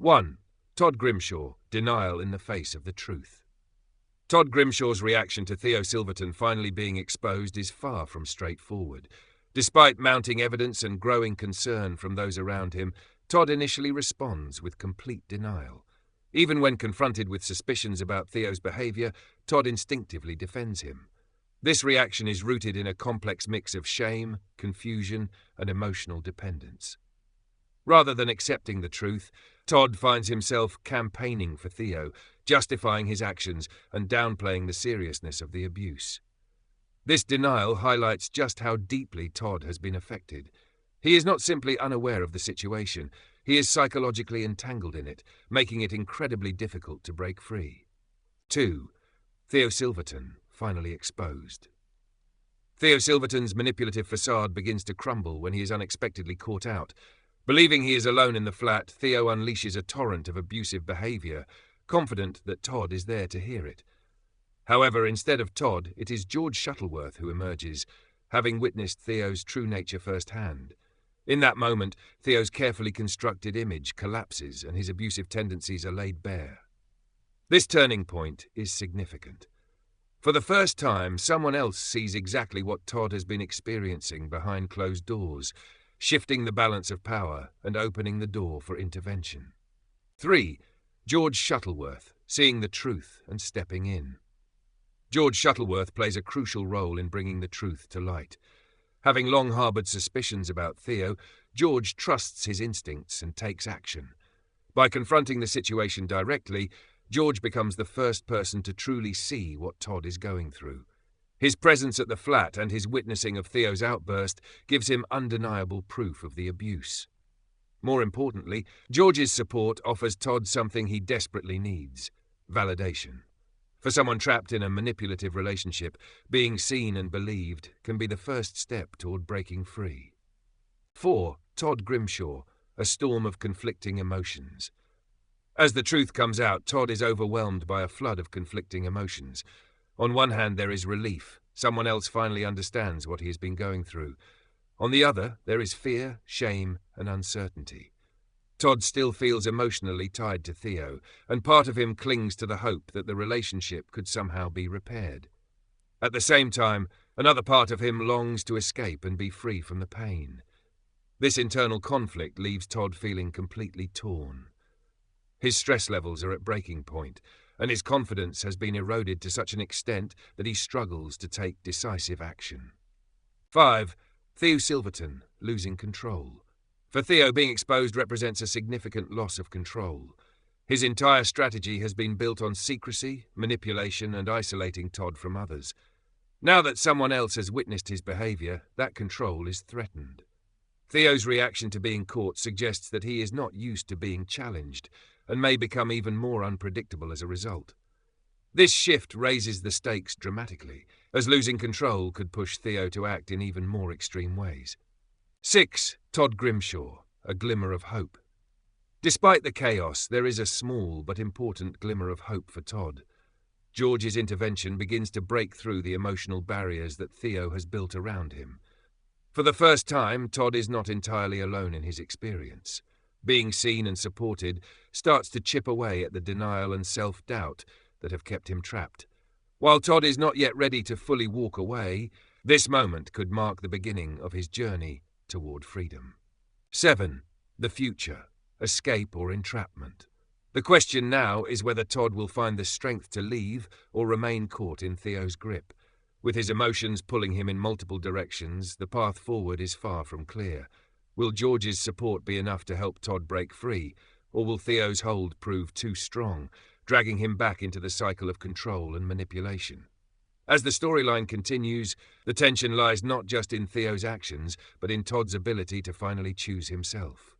1. Todd Grimshaw, denial in the face of the truth. Todd Grimshaw's reaction to Theo Silverton finally being exposed is far from straightforward. Despite mounting evidence and growing concern from those around him, Todd initially responds with complete denial. Even when confronted with suspicions about Theo's behavior, Todd instinctively defends him. This reaction is rooted in a complex mix of shame, confusion, and emotional dependence. Rather than accepting the truth, Todd finds himself campaigning for Theo, justifying his actions and downplaying the seriousness of the abuse. This denial highlights just how deeply Todd has been affected. He is not simply unaware of the situation, he is psychologically entangled in it, making it incredibly difficult to break free. 2. Theo Silverton, finally exposed. Theo Silverton's manipulative facade begins to crumble when he is unexpectedly caught out. Believing he is alone in the flat, Theo unleashes a torrent of abusive behavior, confident that Todd is there to hear it. However, instead of Todd, it is George Shuttleworth who emerges, having witnessed Theo's true nature firsthand. In that moment, Theo's carefully constructed image collapses and his abusive tendencies are laid bare. This turning point is significant. For the first time, someone else sees exactly what Todd has been experiencing behind closed doors, shifting the balance of power and opening the door for intervention. 3. George Shuttleworth, seeing the truth and stepping in. George Shuttleworth plays a crucial role in bringing the truth to light. Having long harboured suspicions about Theo, George trusts his instincts and takes action. By confronting the situation directly, George becomes the first person to truly see what Todd is going through. His presence at the flat and his witnessing of Theo's outburst gives him undeniable proof of the abuse. More importantly, George's support offers Todd something he desperately needs: validation. For someone trapped in a manipulative relationship, being seen and believed can be the first step toward breaking free. 4. Todd Grimshaw, a storm of conflicting emotions. As the truth comes out, Todd is overwhelmed by a flood of conflicting emotions. On one hand, there is relief. Someone else finally understands what he has been going through. On the other, there is fear, shame, and uncertainty. Todd still feels emotionally tied to Theo, and part of him clings to the hope that the relationship could somehow be repaired. At the same time, another part of him longs to escape and be free from the pain. This internal conflict leaves Todd feeling completely torn. His stress levels are at breaking point, and his confidence has been eroded to such an extent that he struggles to take decisive action. 5. Theo Silverton, losing control. For Theo, being exposed represents a significant loss of control. His entire strategy has been built on secrecy, manipulation, and isolating Todd from others. Now that someone else has witnessed his behavior, that control is threatened. Theo's reaction to being caught suggests that he is not used to being challenged, and may become even more unpredictable as a result. This shift raises the stakes dramatically, as losing control could push Theo to act in even more extreme ways. 6. Todd Grimshaw, a glimmer of hope. Despite the chaos, there is a small but important glimmer of hope for Todd. George's intervention begins to break through the emotional barriers that Theo has built around him. For the first time, Todd is not entirely alone in his experience. Being seen and supported starts to chip away at the denial and self-doubt that have kept him trapped. While Todd is not yet ready to fully walk away, this moment could mark the beginning of his journey toward freedom. 7. The future, escape or entrapment. The question now is whether Todd will find the strength to leave or remain caught in Theo's grip. With his emotions pulling him in multiple directions, the path forward is far from clear. Will George's support be enough to help Todd break free, or will Theo's hold prove too strong, dragging him back into the cycle of control and manipulation? As the storyline continues, the tension lies not just in Theo's actions, but in Todd's ability to finally choose himself.